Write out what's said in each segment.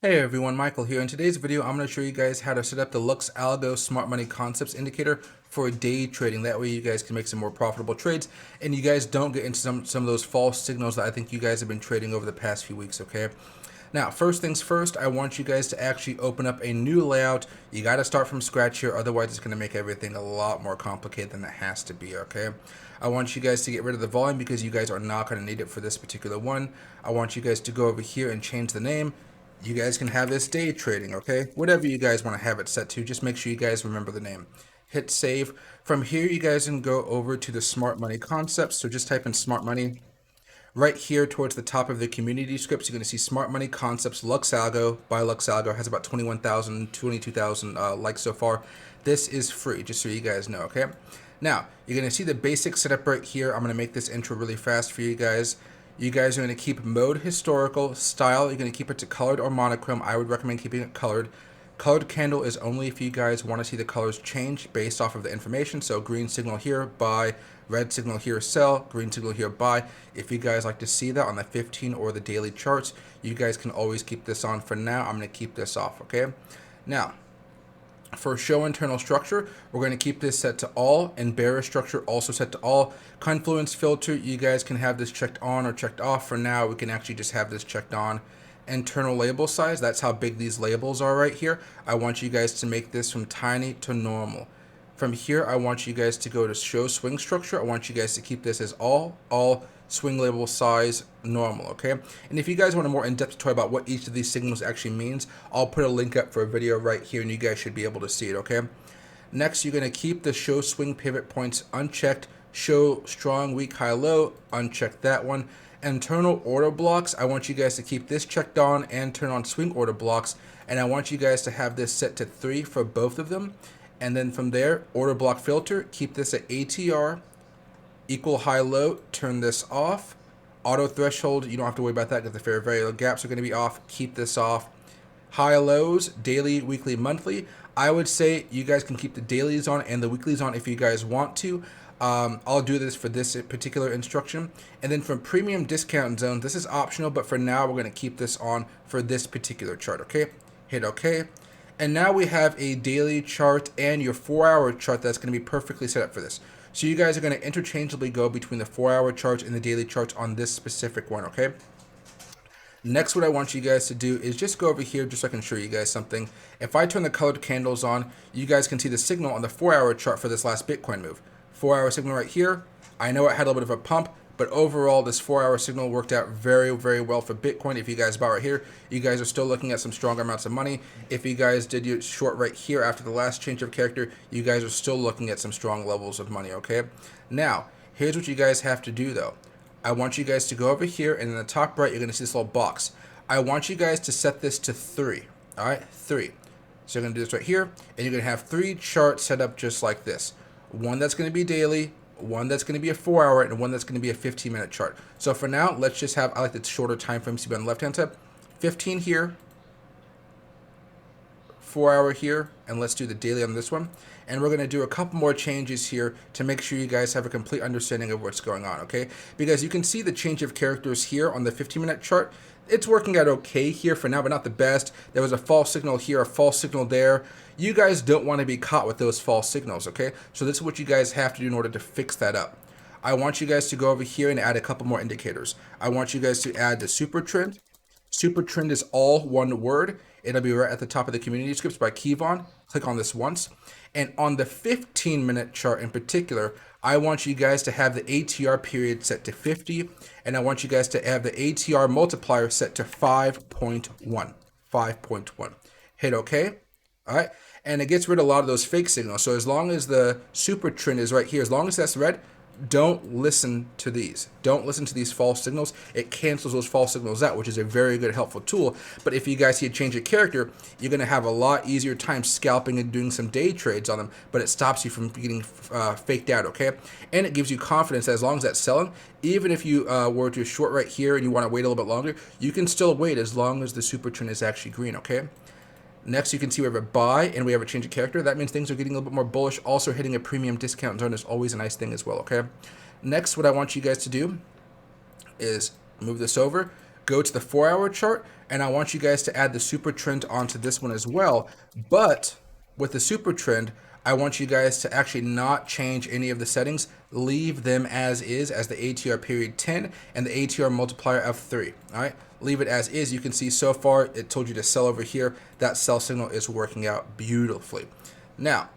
Hey everyone, Michael here. In today's video, I'm going to show you guys how to set up the LuxAlgo Smart Money Concepts Indicator for day trading. That way you guys can make some more profitable trades and you guys don't get into some of those false signals that I think you guys have been trading over the past few weeks, okay? Now, first things first, I want you guys to actually open up a new layout. You got to start from scratch here, otherwise it's going to make everything a lot more complicated than it has to be, okay? I want you guys to get rid of the volume because you guys are not going to need it for this particular one. I want you guys to go over here and change the name. You guys can have this day trading, okay? Whatever you guys want to have it set to, just make sure you guys remember the name. Hit save. From here, you guys can go over to the Smart Money Concepts. So just type in Smart Money. Right here towards the top of the community scripts, you're going to see Smart Money Concepts LuxAlgo by LuxAlgo. Has about 21,000, 22,000 likes so far. This is free, just so you guys know, okay? Now, you're going to see the basic setup right here. I'm going to make this intro really fast for you guys. You guys are going to keep mode historical, style, you're going to keep it to colored or monochrome. I would recommend keeping it colored. Colored candle is only if you guys want to see the colors change based off of the information. So green signal here, buy, red signal here, sell, green signal here, buy. If you guys like to see that on the 15 or the daily charts, you guys can always keep this on. For now, I'm going to keep this off, okay? Now, for show internal structure, we're going to keep this set to all, and bearish structure also set to all. Confluence filter, you guys can have this checked on or checked off. For now, we can actually just have this checked on. Internal label size, that's how big these labels are right here. I want you guys to make this from tiny to normal. From here, I want you guys to go to show swing structure. I want you guys to keep this as all swing label size normal, okay? And if you guys want a more in-depth tutorial about what each of these signals actually means, I'll put a link up for a video right here and you guys should be able to see it, okay? Next, you're gonna keep the show swing pivot points unchecked, show strong, weak, high, low, uncheck that one. Internal order blocks, I want you guys to keep this checked on and turn on swing order blocks. And I want you guys to have this set to 3 for both of them. And then from there, order block filter, keep this at ATR, equal high low, turn this off. Auto threshold, you don't have to worry about that because the fair value gaps are going to be off. Keep this off. High lows, daily, weekly, monthly. I would say you guys can keep the dailies on and the weeklies on if you guys want to. I'll do this for this particular instruction. And then from premium discount zones, this is optional, but for now we're going to keep this on for this particular chart, okay? Hit okay. And now we have a daily chart and your 4-hour chart that's going to be perfectly set up for this. So you guys are going to interchangeably go between the 4-hour charts and the daily charts on this specific one, okay? Next, what I want you guys to do is just go over here just so I can show you guys something. If I turn the colored candles on, you guys can see the signal on the 4-hour chart for this last Bitcoin move. 4-hour signal right here. I know it had a little bit of a pump, but overall, this 4-hour signal worked out very, very well for Bitcoin. If you guys bought right here, you guys are still looking at some stronger amounts of money. If you guys did your short right here after the last change of character, you guys are still looking at some strong levels of money, okay? Now, here's what you guys have to do, though. I want you guys to go over here, and in the top right, you're going to see this little box. I want you guys to set this to 3, all right? 3. So you're going to do this right here, and you're going to have 3 charts set up just like this. One that's going to be daily, one that's going to be a 4-hour, and one that's going to be a 15-minute chart. So for now, let's just have, I like the shorter time frames to be on the left-hand side. 15 here, 4-hour here, and let's do the daily on this one. And we're going to do a couple more changes here to make sure you guys have a complete understanding of what's going on, okay? Because you can see the change of characters here on the 15-minute chart. It's working out okay here for now, but not the best. There was a false signal here, a false signal there. You guys don't want to be caught with those false signals, okay? So this is what you guys have to do in order to fix that up. I want you guys to go over here and add a couple more indicators. I want you guys to add the super trend. Super trend is all one word. It'll be right at the top of the community scripts by Keyvon. Click on this once. And on the 15-minute chart in particular, I want you guys to have the ATR period set to 50. And I want you guys to have the ATR multiplier set to 5.1. 5.1. Hit OK. All right. And it gets rid of a lot of those fake signals. So as long as the super trend is right here, as long as that's red, don't listen to these. Don't listen to these false signals. It cancels those false signals out, which is a very good, helpful tool. But if you guys see a change of character, you're going to have a lot easier time scalping and doing some day trades on them, but it stops you from getting faked out, okay? And it gives you confidence that as long as that's selling, even if you were to short right here and you want to wait a little bit longer, you can still wait as long as the super trend is actually green, okay? Next, you can see we have a buy and we have a change of character. That means things are getting a little bit more bullish. Also, hitting a premium discount zone is always a nice thing as well, okay? Next, what I want you guys to do is move this over, go to the 4-hour chart. and I want you guys to add the super trend onto this one as well. But with the super trend, I want you guys to actually not change any of the settings. Leave them as is, as the ATR period 10 and the ATR multiplier of 3. All right, leave it as is. You can see so far it told you to sell over here. That sell signal is working out beautifully. Now,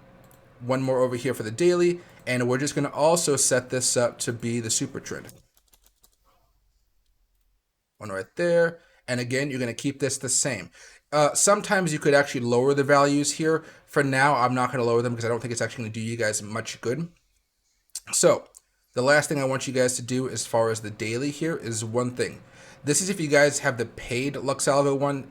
one more over here for the daily, and we're just going to also set this up to be the super trend. One right there. And again, you're going to keep this the same. Sometimes you could actually lower the values here. For now, I'm not going to lower them because I don't think it's actually going to do you guys much good. So the last thing I want you guys to do as far as the daily here is one thing. This is if you guys have the paid LuxAlgo one.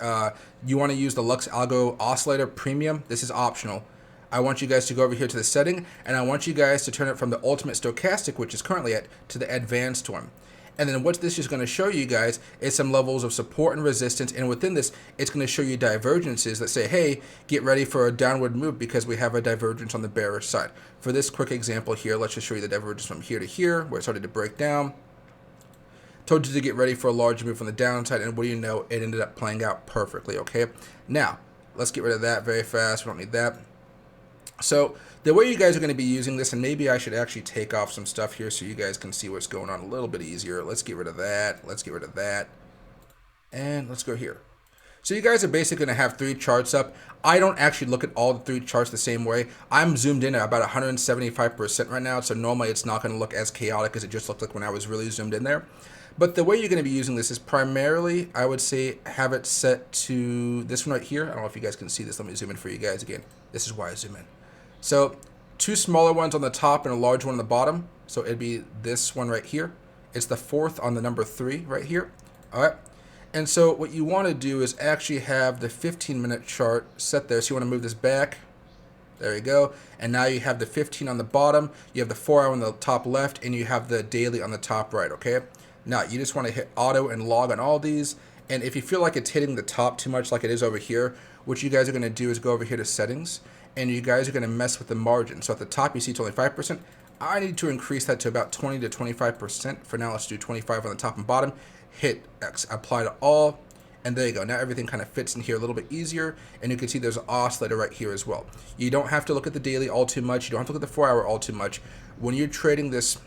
You want to use the LuxAlgo Oscillator Premium. This is optional. I want you guys to go over here to the setting, and I want you guys to turn it from the Ultimate Stochastic, which is currently at, to the Advanced one. And then what this is going to show you guys is some levels of support and resistance. And within this, it's going to show you divergences that say, hey, get ready for a downward move because we have a divergence on the bearish side. For this quick example here, let's just show you the divergence from here to here, where it started to break down. Told you to get ready for a large move from the downside, and what do you know? It ended up playing out perfectly, okay? Now, let's get rid of that very fast. We don't need that. So the way you guys are going to be using this, and maybe I should actually take off some stuff here so you guys can see what's going on a little bit easier. Let's get rid of that. Let's get rid of that. And let's go here. So you guys are basically going to have 3 charts up. I don't actually look at all the 3 charts the same way. I'm zoomed in at about 175% right now, so normally it's not going to look as chaotic as it just looked like when I was really zoomed in there. But the way you're going to be using this is primarily, I would say, have it set to this one right here. I don't know if you guys can see this. Let me zoom in for you guys again. This is why I zoom in. So 2 smaller ones on the top and a large one on the bottom. So it'd be this one right here. It's the 4th on the number 3 right here. All right. And so what you want to do is actually have the 15-minute chart set there. So you want to move this back. There you go. And now you have the 15 on the bottom. You have the 4-hour on the top left, and you have the daily on the top right. Okay. Now you just want to hit auto and log on all these. And if you feel like it's hitting the top too much like it is over here, what you guys are going to do is go over here to settings, and you guys are going to mess with the margin. So at the top you see it's only 5%. I need to increase that to about 20 to 25%. For now, let's do 25 on the top and bottom. Hit X, apply to all, and there you go. Now everything kind of fits in here a little bit easier, and you can see there's an oscillator right here as well. You don't have to look at the daily all too much. You don't have to look at the 4-hour all too much. When you're trading this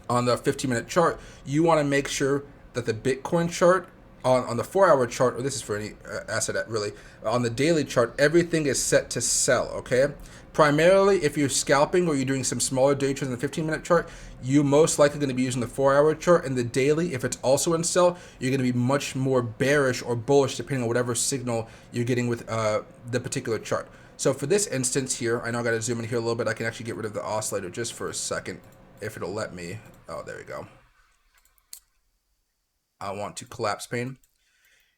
on the 15-minute chart, you want to make sure that the Bitcoin chart on the 4-hour chart, or this is for any asset really, on the daily chart, everything is set to sell, okay? Primarily, if you're scalping or you're doing some smaller day trades in the 15-minute chart, you most likely going to be using the 4-hour chart. And the daily, if it's also in sell, you're going to be much more bearish or bullish depending on whatever signal you're getting with the particular chart. So for this instance here, I know I got to zoom in here a little bit. I can actually get rid of the oscillator just for a second if it'll let me. Oh, there we go. I want to collapse pane.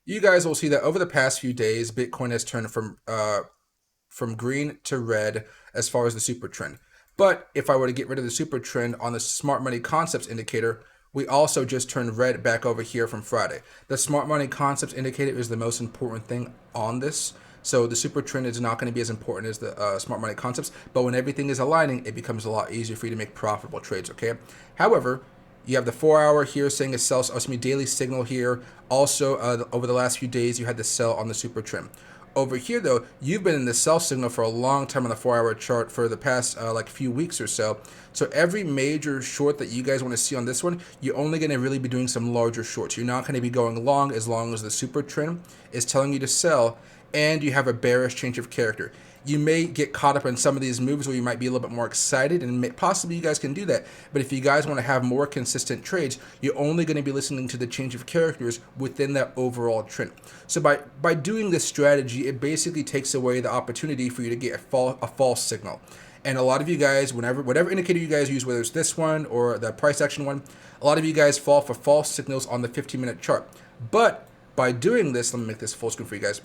You guys will see that over the past few days, Bitcoin has turned from green to red as far as the super trend. But if I were to get rid of the super trend on the smart money concepts indicator, we also just turned red back over here from Friday. The smart money concepts indicator is the most important thing on this. So the super trend is not going to be as important as the smart money concepts, but when everything is aligning, it becomes a lot easier for you to make profitable trades, okay? However, you have the 4-hour here saying a sell, daily signal here. Also, over the last few days, you had the sell on the super trend. Over here, though, you've been in the sell signal for a long time on the 4-hour chart for the past like few weeks or so. So every major short that you guys want to see on this one, you're only going to really be doing some larger shorts. You're not going to be going long as the super trend is telling you to sell, and you have a bearish change of character. You may get caught up in some of these moves where you might be a little bit more excited, and possibly you guys can do that. But if you guys want to have more consistent trades, you're only going to be listening to the change of characters within that overall trend. So by doing this strategy, it basically takes away the opportunity for you to get a false signal. And a lot of you guys, whatever indicator you guys use, whether it's this one or the price action one, a lot of you guys fall for false signals on the 15-minute chart. But by doing this, let me make this full screen for you guys.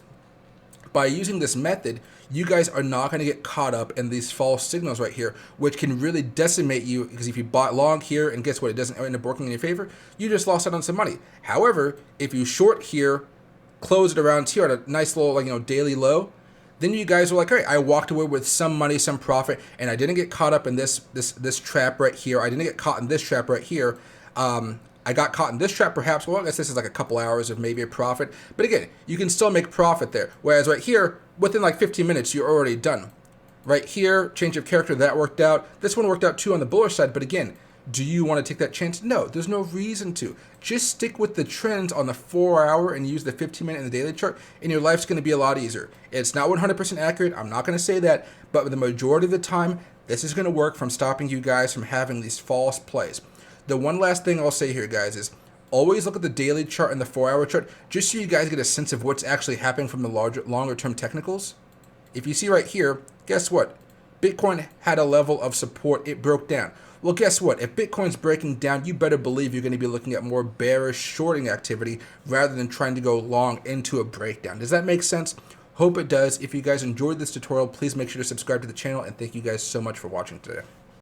By using this method, you guys are not going to get caught up in these false signals right here, which can really decimate you, because if you bought long here and guess what, it doesn't end up working in your favor, you just lost out on some money. However, if you short here, close it around here at a nice little daily low, then you guys are like, all right, I walked away with some money, some profit, and I didn't get caught up in this trap right here. I didn't get caught in this trap right here. I got caught in this trap perhaps. Well, I guess this is like a couple hours of maybe a profit. But again, you can still make profit there. Whereas right here, within like 15 minutes, you're already done. Right here, change of character, that worked out. This one worked out too on the bullish side. But again, do you want to take that chance? No, there's no reason to. Just stick with the trends on the 4-hour and use the 15-minute and the daily chart, and your life's going to be a lot easier. It's not 100% accurate. I'm not going to say that. But the majority of the time, this is going to work from stopping you guys from having these false plays. The one last thing I'll say here, guys, is always look at the daily chart and the 4-hour chart just so you guys get a sense of what's actually happening from the longer term technicals. If you see right here, guess what? Bitcoin had a level of support. It broke down. Well, guess what? If Bitcoin's breaking down, you better believe you're going to be looking at more bearish shorting activity rather than trying to go long into a breakdown. Does that make sense? Hope it does. If you guys enjoyed this tutorial, please make sure to subscribe to the channel, and thank you guys so much for watching today.